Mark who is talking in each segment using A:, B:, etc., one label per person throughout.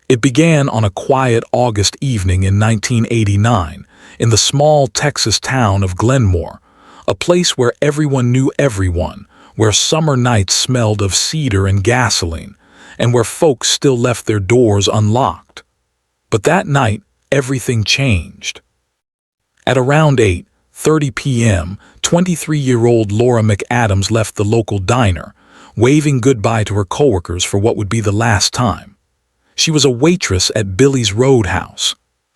A: It began on a quiet August evening in 1989 in the small Texas town of Glenmore, a place where everyone knew everyone, where summer nights smelled of cedar and gasoline, and where folks still left their doors unlocked. But that night, everything changed. At around 8:30 p.m., 23-year-old Laura McAdams left the local diner, waving goodbye to her coworkers for what would be the last time. She was a waitress at Billy's Roadhouse,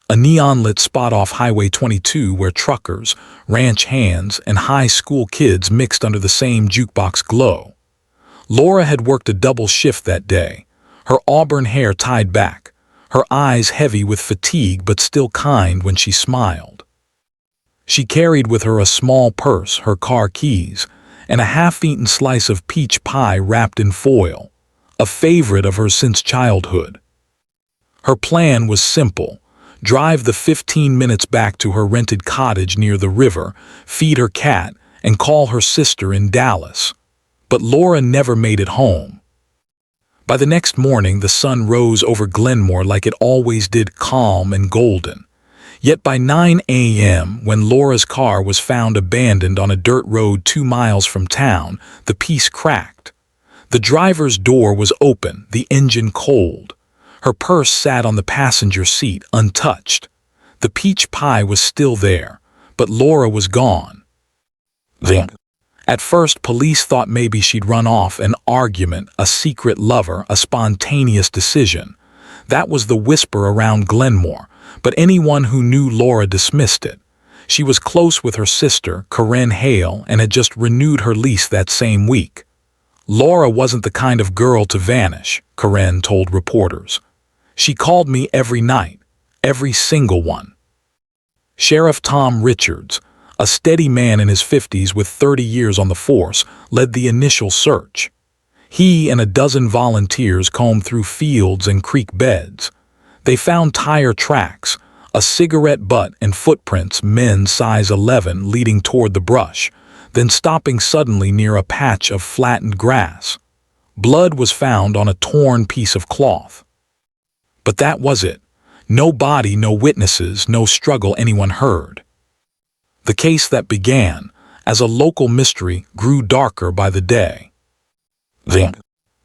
A: a neon-lit spot off Highway 22 where truckers, ranch hands, and high school kids mixed under the same jukebox glow. Laura had worked a double shift that day, her auburn hair tied back, her eyes heavy with fatigue but still kind when she smiled. She carried with her a small purse, her car keys, and a half-eaten slice of peach pie wrapped in foil, a favorite of hers since childhood. Her plan was simple: drive the 15 minutes back to her rented cottage near the river, feed her cat, and call her sister in Dallas. But Laura never made it home. By the next morning, the sun rose over Glenmore like it always did, calm and golden. Yet by 9 a.m., when Laura's car was found abandoned on a dirt road 2 miles from town, the peace cracked. The driver's door was open, the engine cold. Her purse sat on the passenger seat, untouched. The peach pie was still there, but Laura was gone. At first, police thought maybe she'd run off, an argument, a secret lover, a spontaneous decision. That was the whisper around Glenmore, but anyone who knew Laura dismissed it. She was close with her sister, Karen Hale, and had just renewed her lease that same week. Laura wasn't the kind of girl to vanish, Karen told reporters. She called me every night, every single one. Sheriff Tom Richards, a steady man in his 50s with 30 years on the force, led the initial search. He and a dozen volunteers combed through fields and creek beds. They found tire tracks, a cigarette butt, and footprints, men's size 11, leading toward the brush, then stopping suddenly near a patch of flattened grass. Blood was found on a torn piece of cloth. But that was it. No body, no witnesses, no struggle anyone heard. The case that began as a local mystery grew darker by the day.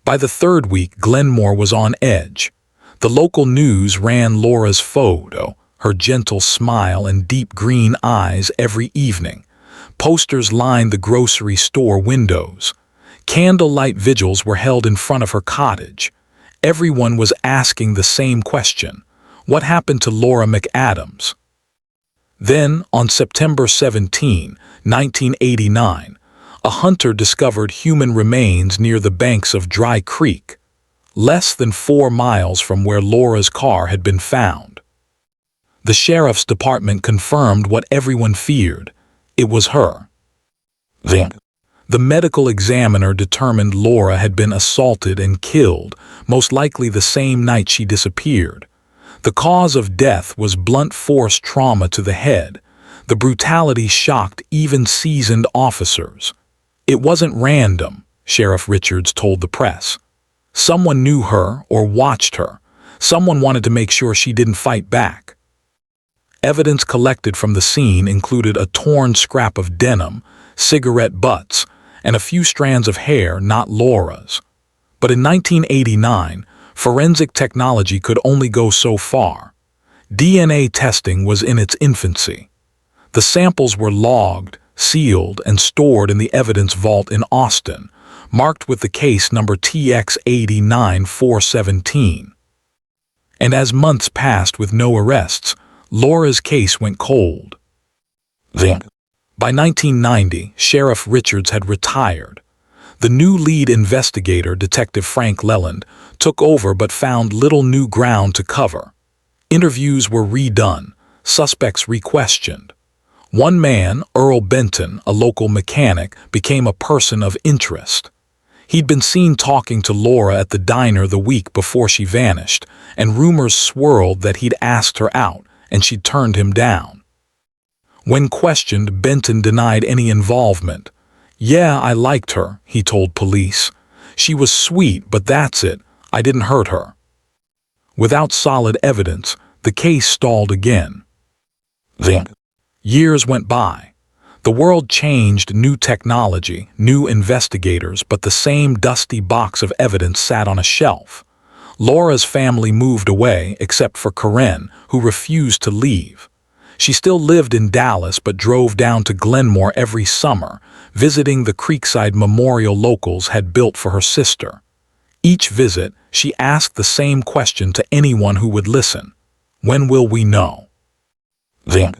A: By the third week, Glenmore was on edge. The local news ran Laura's photo, her gentle smile and deep green eyes every evening. Posters lined the grocery store windows. Candlelight vigils were held in front of her cottage. Everyone was asking the same question: what happened to Laura McAdams? Then, on September 17, 1989, a hunter discovered human remains near the banks of Dry Creek, less than 4 miles from where Laura's car had been found. The sheriff's department confirmed what everyone feared: it was her. The medical examiner determined Laura had been assaulted and killed, most likely the same night she disappeared. The cause of death was blunt force trauma to the head. The brutality shocked even seasoned officers. It wasn't random, Sheriff Richards told the press. Someone knew her or watched her. Someone wanted to make sure she didn't fight back. Evidence collected from the scene included a torn scrap of denim, cigarette butts, and a few strands of hair not Laura's. But in 1989, forensic technology could only go so far. DNA testing was in its infancy. The samples were logged, sealed, and stored in the evidence vault in Austin, marked with the case number TX 89417. And as months passed with no arrests, Laura's case went cold. By 1990, Sheriff Richards had retired. The new lead investigator, Detective Frank Leland, took over but found little new ground to cover. Interviews were redone, suspects re-questioned. One man, Earl Benton, a local mechanic, became a person of interest. He'd been seen talking to Laura at the diner the week before she vanished, and rumors swirled that he'd asked her out and she'd turned him down. When questioned, Benton denied any involvement. "Yeah, I liked her," he told police. "She was sweet, but that's it. I didn't hurt her." Without solid evidence, the case stalled again. Then, years went by. The world changed, new technology, new investigators, but the same dusty box of evidence sat on a shelf. Laura's family moved away, except for Karen, who refused to leave. She still lived in Dallas but drove down to Glenmore every summer, visiting the Creekside memorial locals had built for her sister. Each visit, she asked the same question to anyone who would listen. When will we know? Then,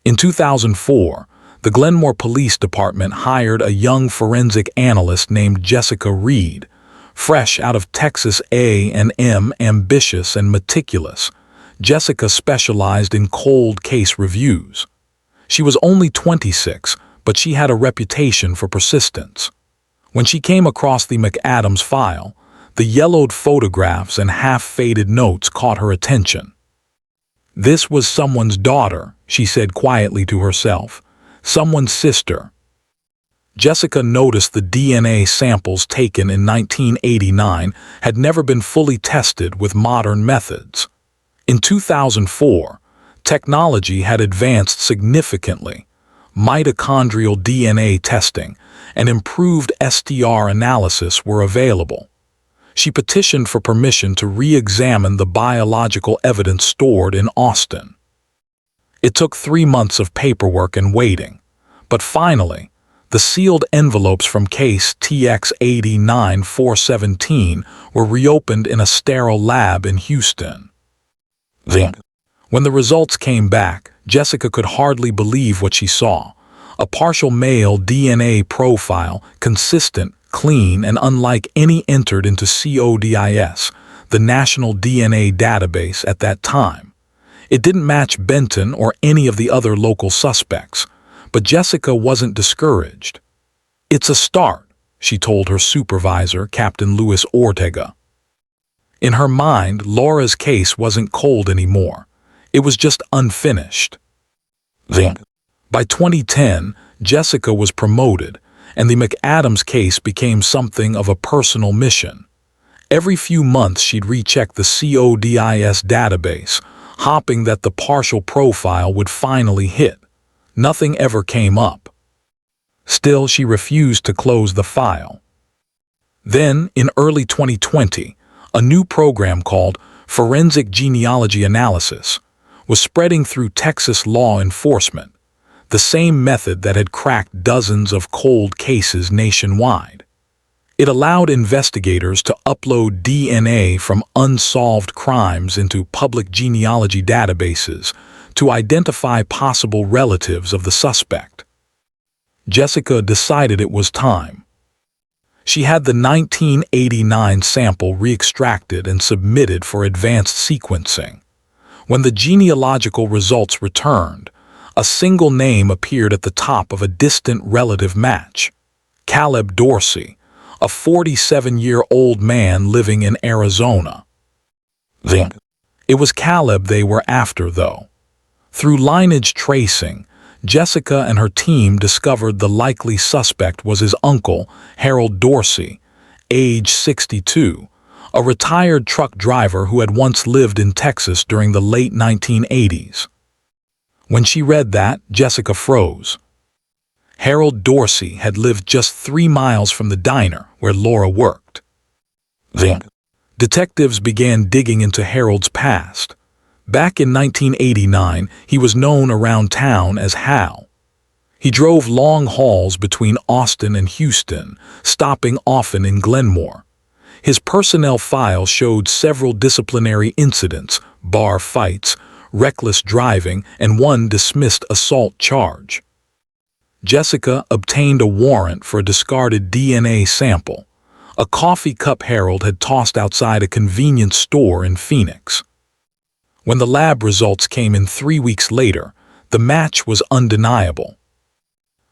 A: in 2004, the Glenmore Police Department hired a young forensic analyst named Jessica Reed, fresh out of Texas A&M, ambitious and meticulous. Jessica specialized in cold case reviews. She was only 26, but she had a reputation for persistence. When she came across the McAdams file, the yellowed photographs and half-faded notes caught her attention. This was someone's daughter, she said quietly to herself. Someone's sister. Jessica noticed the DNA samples taken in 1989 had never been fully tested with modern methods. In 2004, technology had advanced significantly. Mitochondrial DNA testing and improved STR analysis were available. She petitioned for permission to re-examine the biological evidence stored in Austin. It took 3 months of paperwork and waiting, but finally, the sealed envelopes from case TX 89417 were reopened in a sterile lab in Houston. Then, when the results came back, Jessica could hardly believe what she saw. A partial male DNA profile, consistent, clean, and unlike any entered into CODIS, the National DNA Database at that time. It didn't match Benton or any of the other local suspects, but Jessica wasn't discouraged. It's a start, she told her supervisor, Captain Luis Ortega. In her mind, Laura's case wasn't cold anymore. It was just unfinished. Then, by 2010, Jessica was promoted, and the McAdams case became something of a personal mission. Every few months she'd recheck the CODIS database, hoping that the partial profile would finally hit. Nothing ever came up. Still, she refused to close the file. Then, in early 2020, a new program called Forensic Genealogy Analysis was spreading through Texas law enforcement, the same method that had cracked dozens of cold cases nationwide. It allowed investigators to upload DNA from unsolved crimes into public genealogy databases to identify possible relatives of the suspect. Jessica decided it was time. She had the 1989 sample re-extracted and submitted for advanced sequencing. When the genealogical results returned, a single name appeared at the top of a distant relative match: Caleb Dorsey, a 47-year-old man living in Arizona. Then, it was Caleb they were after, though. Through lineage tracing, Jessica and her team discovered the likely suspect was his uncle, Harold Dorsey, age 62, a retired truck driver who had once lived in Texas during the late 1980s. When she read that, Jessica froze. Harold Dorsey had lived just 3 miles from the diner where Laura worked. Then, detectives began digging into Harold's past. Back in 1989, he was known around town as Hal. He drove long hauls between Austin and Houston, stopping often in Glenmore. His personnel file showed several disciplinary incidents, bar fights, reckless driving, and one dismissed assault charge. Jessica obtained a warrant for a discarded DNA sample, a coffee cup Harold had tossed outside a convenience store in Phoenix. When the lab results came in 3 weeks later, the match was undeniable.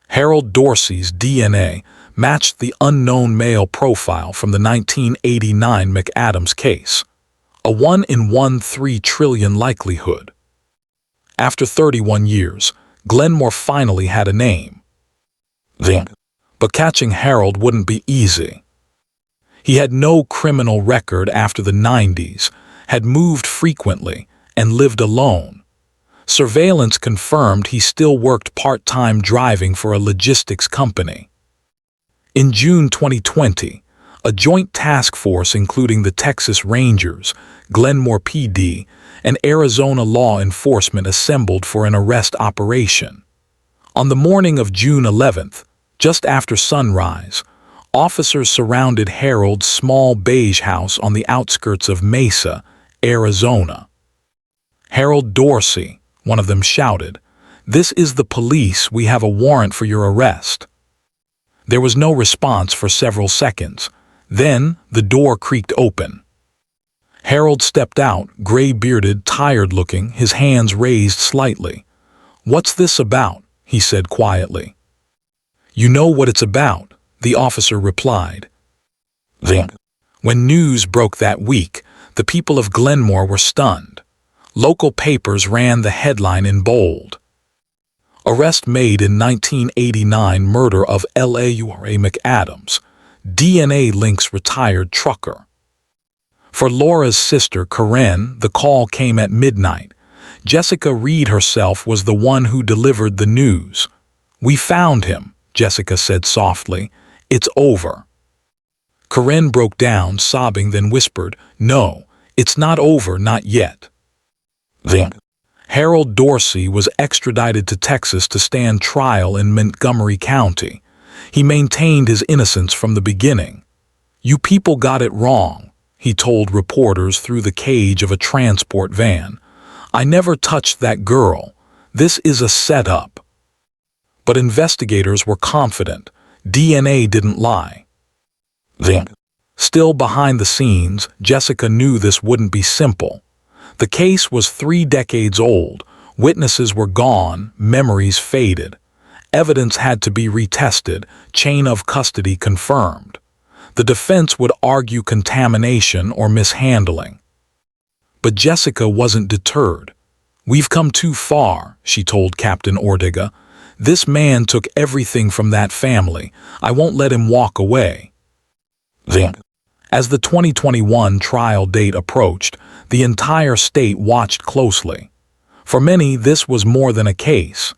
A: Harold Dorsey's DNA matched the unknown male profile from the 1989 McAdams case, a 1 in 1/3 trillion likelihood. After 31 years, Glenmore finally had a name. Then, but catching Harold wouldn't be easy. He had no criminal record after the 90s, had moved frequently, and lived alone. Surveillance confirmed he still worked part-time driving for a logistics company. In June 2020, a joint task force including the Texas Rangers, Glenmore PD, and Arizona law enforcement assembled for an arrest operation. On the morning of June 11th, just after sunrise, officers surrounded Harold's small beige house on the outskirts of Mesa, Arizona. "Harold Dorsey," one of them shouted, "this is the police, we have a warrant for your arrest." There was no response for several seconds. Then the door creaked open. Harold stepped out, gray-bearded, tired-looking, his hands raised slightly. "What's this about?" he said quietly. "You know what it's about," the officer replied. When news broke that week, the people of Glenmore were stunned. Local papers ran the headline in bold. "Arrest made in 1989 murder of Laura McAdams. DNA links retired trucker." For Laura's sister, Karen, the call came at midnight. Jessica Reed herself was the one who delivered the news. "We found him," Jessica said softly. "It's over." Karen broke down, sobbing, then whispered, "No, it's not over, not yet." Harold Dorsey was extradited to Texas to stand trial in Montgomery County. He maintained his innocence from the beginning. "You people got it wrong," he told reporters through the cage of a transport van. "I never touched that girl. This is a setup." But investigators were confident. DNA didn't lie. Still behind the scenes, Jessica knew this wouldn't be simple. The case was 3 decades old. Witnesses were gone, memories faded. Evidence had to be retested, chain of custody confirmed. The defense would argue contamination or mishandling. But Jessica wasn't deterred. "We've come too far," she told Captain Ortega. "This man took everything from that family. I won't let him walk away." As the 2021 trial date approached, the entire state watched closely. For many, this was more than a case.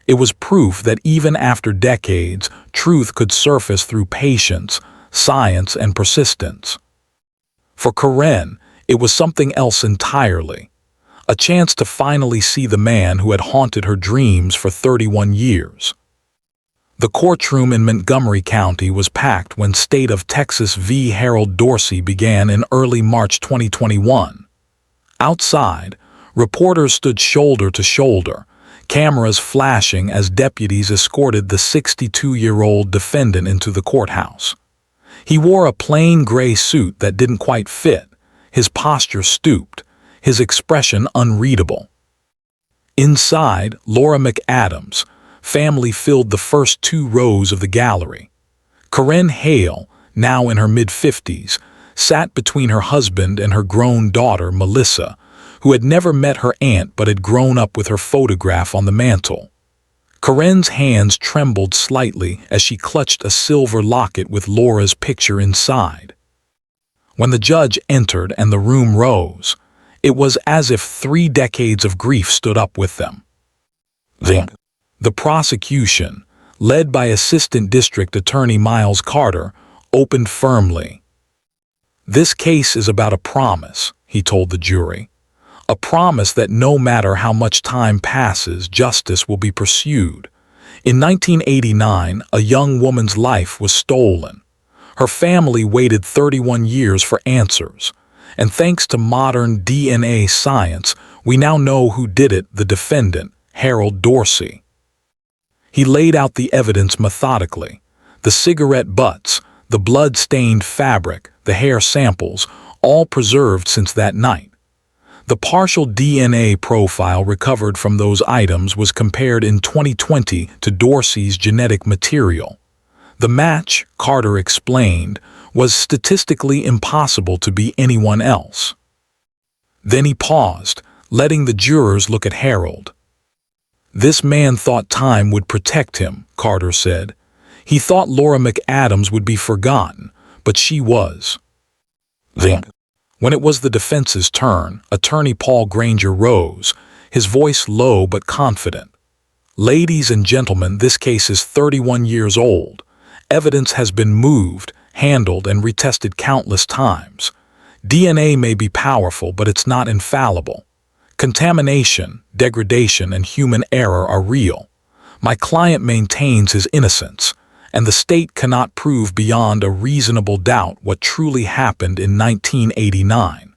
A: It was proof that even after decades, truth could surface through patience, science, and persistence. For Karen, it was something else entirely. A chance to finally see the man who had haunted her dreams for 31 years. The courtroom in Montgomery County was packed when State of Texas v. Harold Dorsey began in early March 2021. Outside, reporters stood shoulder to shoulder, cameras flashing as deputies escorted the 62-year-old defendant into the courthouse. He wore a plain gray suit that didn't quite fit, his posture stooped, his expression unreadable. Inside, Laura McAdams' family filled the first 2 rows of the gallery. Karen Hale, now in her mid-50s, sat between her husband and her grown daughter, Melissa, who had never met her aunt but had grown up with her photograph on the mantel. Karen's hands trembled slightly as she clutched a silver locket with Laura's picture inside. When the judge entered and the room rose, it was as if 3 decades of grief stood up with them. The prosecution, led by Assistant District Attorney Miles Carter, opened firmly. "This case is about a promise," he told the jury. "A promise that no matter how much time passes, justice will be pursued." In 1989, a young woman's life was stolen. Her family waited 31 years for answers. And thanks to modern DNA science, we now know who did it, the defendant, Harold Dorsey. He laid out the evidence methodically. The cigarette butts, the blood-stained fabric, the hair samples, all preserved since that night. The partial DNA profile recovered from those items was compared in 2020 to Dorsey's genetic material. The match, Carter explained, was statistically impossible to be anyone else. Then he paused, letting the jurors look at Harold. "This man thought time would protect him," Carter said. "He thought Laura McAdams would be forgotten, but she was." When it was the defense's turn, Attorney Paul Granger rose, his voice low but confident. "Ladies and gentlemen, this case is 31 years old. Evidence has been moved, handled, and retested countless times. DNA may be powerful, but it's not infallible. Contamination, degradation, and human error are real. My client maintains his innocence, and the state cannot prove beyond a reasonable doubt what truly happened in 1989.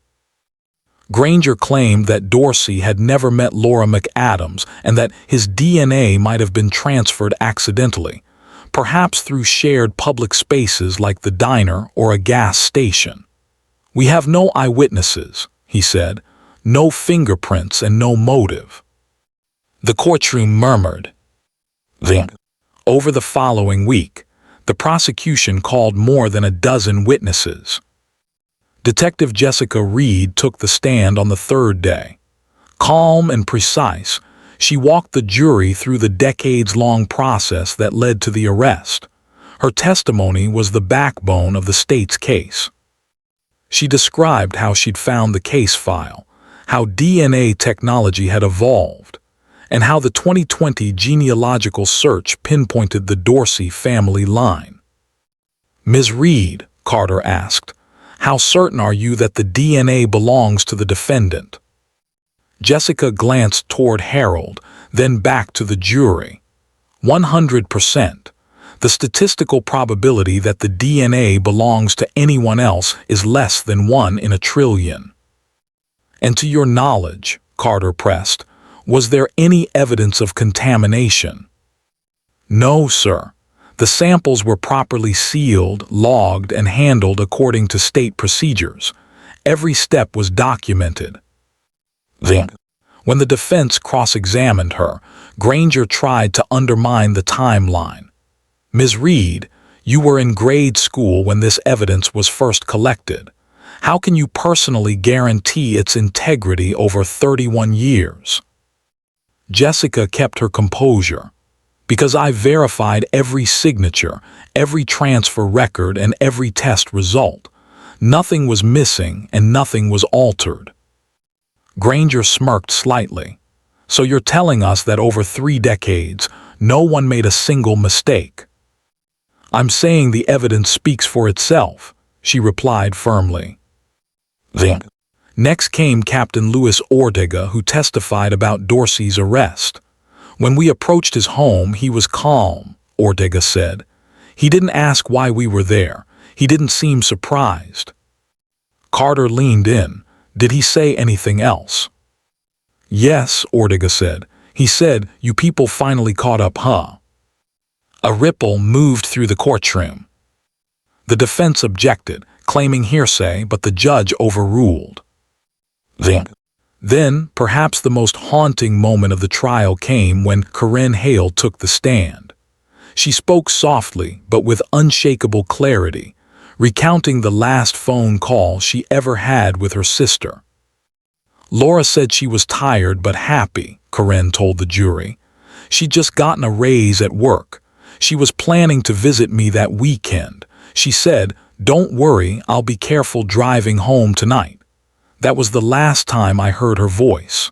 A: Granger claimed that Dorsey had never met Laura McAdams and that his DNA might have been transferred accidentally, perhaps through shared public spaces like the diner or a gas station. "We have no eyewitnesses," he said, "no fingerprints and no motive." The courtroom murmured. Over the following week, the prosecution called more than a dozen witnesses. Detective Jessica Reed took the stand on the third day. Calm and precise, she walked the jury through the decades-long process that led to the arrest. Her testimony was the backbone of the state's case. She described how she'd found the case file, how DNA technology had evolved, and how the 2020 genealogical search pinpointed the Dorsey family line. "Ms. Reed," Carter asked, "how certain are you that the DNA belongs to the defendant?" Jessica glanced toward Harold, then back to the jury. 100%. The statistical probability that the DNA belongs to anyone else is less than 1 in a trillion. "And to your knowledge," Carter pressed, "was there any evidence of contamination?" "No, sir. The samples were properly sealed, logged, and handled according to state procedures. Every step was documented." When the defense cross-examined her, Granger tried to undermine the timeline. "Ms. Reed, you were in grade school when this evidence was first collected. How can you personally guarantee its integrity over 31 years? Jessica kept her composure. "Because I verified every signature, every transfer record, and every test result. Nothing was missing and nothing was altered." Granger smirked slightly. "So you're telling us that over 3 decades, no one made a single mistake?" "I'm saying the evidence speaks for itself," she replied firmly. Next came Captain Louis Ortega, who testified about Dorsey's arrest. "When we approached his home, he was calm," Ortega said. "He didn't ask why we were there. He didn't seem surprised." Carter leaned in. "Did he say anything else?" "Yes," Ortega said. "He said, 'You people finally caught up, huh?'" A ripple moved through the courtroom. The defense objected, claiming hearsay, but the judge overruled. Then, perhaps the most haunting moment of the trial came when Corinne Hale took the stand. She spoke softly, but with unshakable clarity, recounting the last phone call she ever had with her sister. "Laura said she was tired but happy," Corinne told the jury. "She'd just gotten a raise at work. She was planning to visit me that weekend. She said, 'Don't worry, I'll be careful driving home tonight.' That was the last time I heard her voice."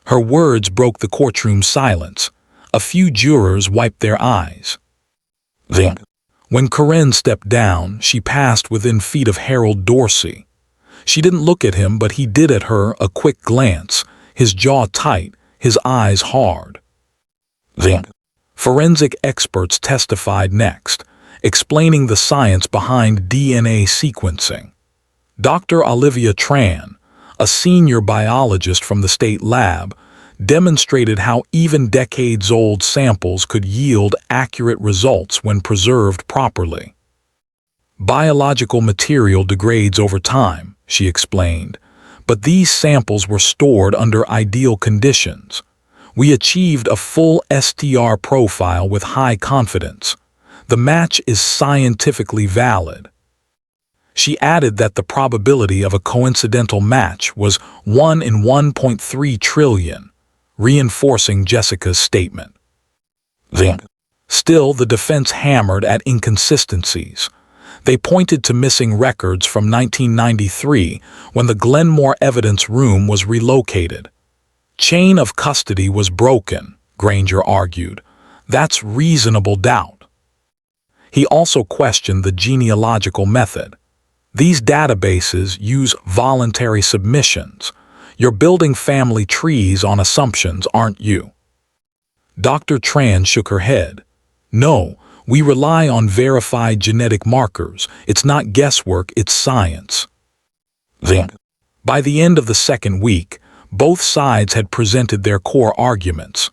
A: Her words broke the courtroom silence. A few jurors wiped their eyes. When Corinne stepped down, she passed within feet of Harold Dorsey. She didn't look at him, but he did at her a quick glance, his jaw tight, his eyes hard. Forensic experts testified next, explaining the science behind DNA sequencing. Dr. Olivia Tran, a senior biologist from the state lab, demonstrated how even decades-old samples could yield accurate results when preserved properly. "Biological material degrades over time," she explained, "but these samples were stored under ideal conditions. We achieved a full STR profile with high confidence. The match is scientifically valid." She added that the probability of a coincidental match was 1 in 1.3 trillion, reinforcing Jessica's statement. Still, the defense hammered at inconsistencies. They pointed to missing records from 1993 when the Glenmore evidence room was relocated. Chain of custody was broken, Granger argued. That's reasonable doubt. He also questioned the genealogical method. These databases use voluntary submissions. You're building family trees on assumptions, aren't you? Dr. Tran shook her head. No, we rely on verified genetic markers. It's not guesswork, it's science. By the end of the second week, both sides had presented their core arguments.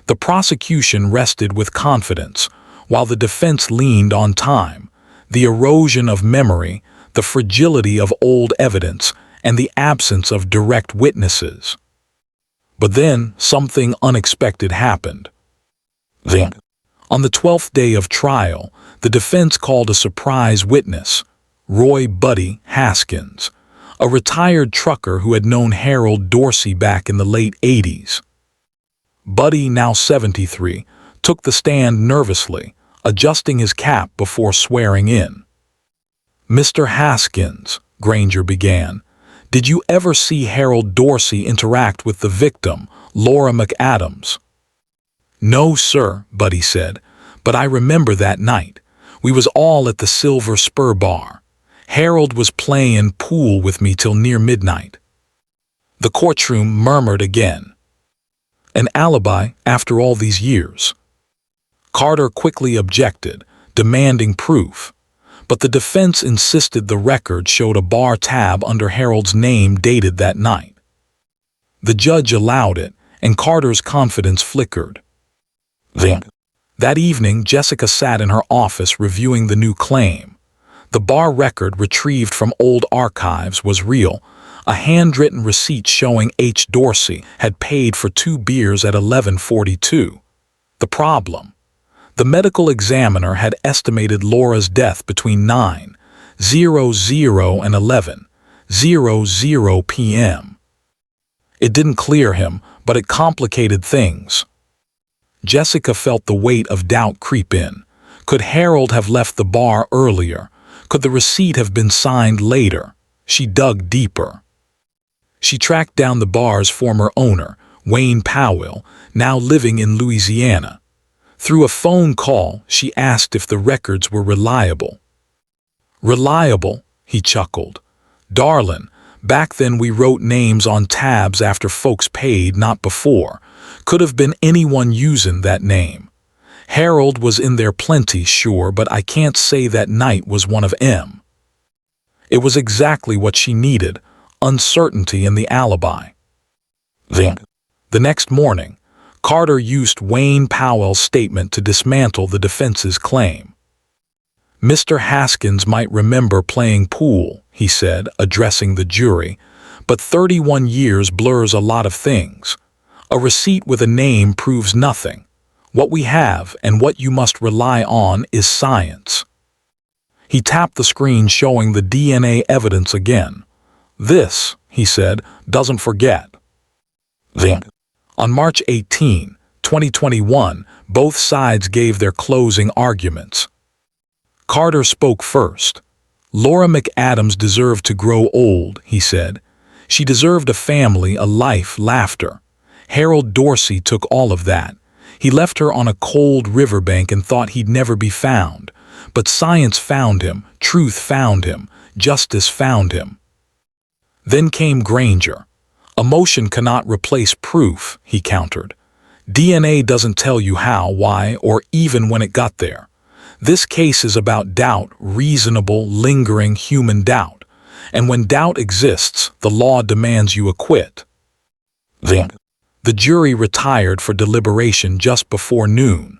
A: The prosecution rested with confidence, while the defense leaned on time, the erosion of memory, the fragility of old evidence, and the absence of direct witnesses. But then something unexpected happened. On the 12th day of trial, the defense called a surprise witness, Roy "Buddy" Haskins, a retired trucker who had known Harold Dorsey back in the late 80s. Buddy, now 73, took the stand nervously, adjusting his cap before swearing in. "Mr. Haskins," Granger began, "did you ever see Harold Dorsey interact with the victim, Laura McAdams?" "No, sir," Buddy said, "but I remember that night. We was all at the Silver Spur Bar. Harold was playing pool with me till near midnight." The courtroom murmured again. An alibi after all these years? Carter quickly objected, demanding proof, but the defense insisted the record showed a bar tab under Harold's name dated that night. The judge allowed it, and Carter's confidence flickered. That evening, Jessica sat in her office reviewing the new claim. The bar record retrieved from old archives was real, a handwritten receipt showing H. Dorsey had paid for 2 beers at 11:42. The problem: the medical examiner had estimated Laura's death between 9:00 and 11:00 p.m. It didn't clear him, but it complicated things. Jessica felt the weight of doubt creep in. Could Harold have left the bar earlier? Could the receipt have been signed later? She dug deeper. She tracked down the bar's former owner, Wayne Powell, now living in Louisiana. Through a phone call, she asked if the records were reliable. "Reliable?" he chuckled. "Darlin', back then we wrote names on tabs after folks paid, not before. Could have been anyone using that name. Harold was in there plenty, sure, but I can't say that night was one of 'em." It was exactly what she needed, uncertainty in the alibi. The next morning, Carter used Wayne Powell's statement to dismantle the defense's claim. "Mr. Haskins might remember playing pool," he said, addressing the jury, "but 31 years blurs a lot of things. A receipt with a name proves nothing. What we have and what you must rely on is science." He tapped the screen showing the DNA evidence again. "This," he said, "doesn't forget." On March 18, 2021, both sides gave their closing arguments. Carter spoke first. "Laura McAdams deserved to grow old," he said. "She deserved a family, a life, laughter. Harold Dorsey took all of that. He left her on a cold riverbank and thought he'd never be found. But science found him, truth found him, justice found him." Then came Granger. "Emotion cannot replace proof," he countered. "DNA doesn't tell you how, why, or even when it got there. This case is about doubt, reasonable, lingering human doubt. And when doubt exists, the law demands you acquit." The jury retired for deliberation just before noon.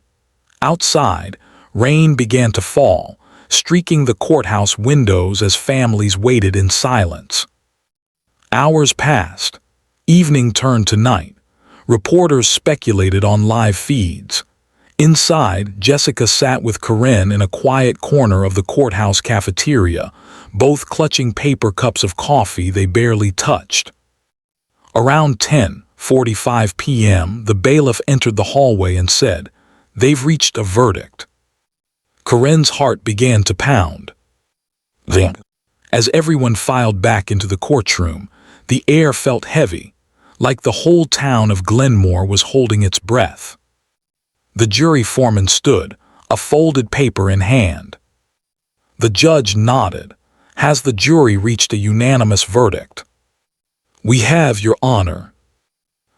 A: Outside, rain began to fall, streaking the courthouse windows as families waited in silence. Hours passed. Evening turned to night. Reporters speculated on live feeds. Inside, Jessica sat with Corinne in a quiet corner of the courthouse cafeteria, both clutching paper cups of coffee they barely touched. Around 10:45 p.m., the bailiff entered the hallway and said, "They've reached a verdict." Corinne's heart began to pound. As everyone filed back into the courtroom, the air felt heavy, like the whole town of Glenmore was holding its breath. The jury foreman stood, a folded paper in hand. The judge nodded. Has the jury reached a unanimous verdict? We have, Your Honor.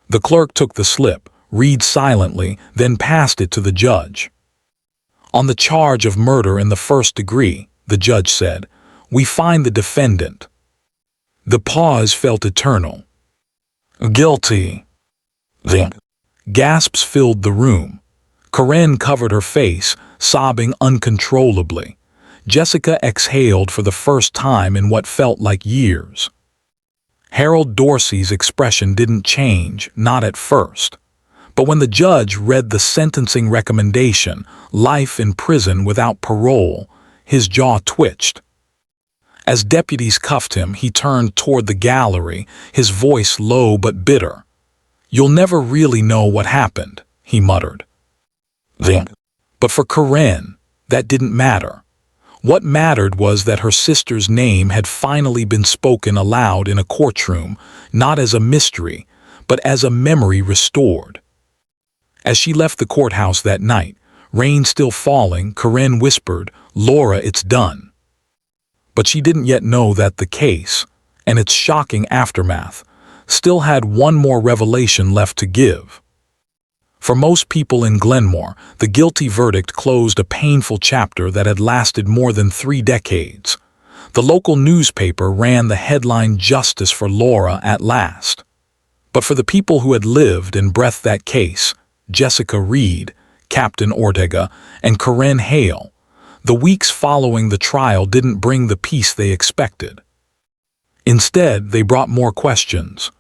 A: The clerk took the slip, read silently, then passed it to the judge. On the charge of murder in the first degree, the judge said, we find the defendant. The pause felt eternal. Guilty. The gasps filled the room. Corinne covered her face, sobbing uncontrollably. Jessica exhaled for the first time in what felt like years. Harold Dorsey's expression didn't change, not at first. But when the judge read the sentencing recommendation, life in prison without parole, his jaw twitched. As deputies cuffed him, he turned toward the gallery, his voice low but bitter. You'll never really know what happened, he muttered. But for Corinne, that didn't matter. What mattered was that her sister's name had finally been spoken aloud in a courtroom, not as a mystery, but as a memory restored. As she left the courthouse that night, rain still falling, Corinne whispered, Laura, it's done. But she didn't yet know that the case, and its shocking aftermath, still had one more revelation left to give. For most people in Glenmore, the guilty verdict closed a painful chapter that had lasted more than 3 decades. The local newspaper ran the headline Justice for Laura at last. But for the people who had lived and breathed that case, Jessica Reed, Captain Ortega, and Corinne Hale, the weeks following the trial didn't bring the peace they expected. Instead, they brought more questions.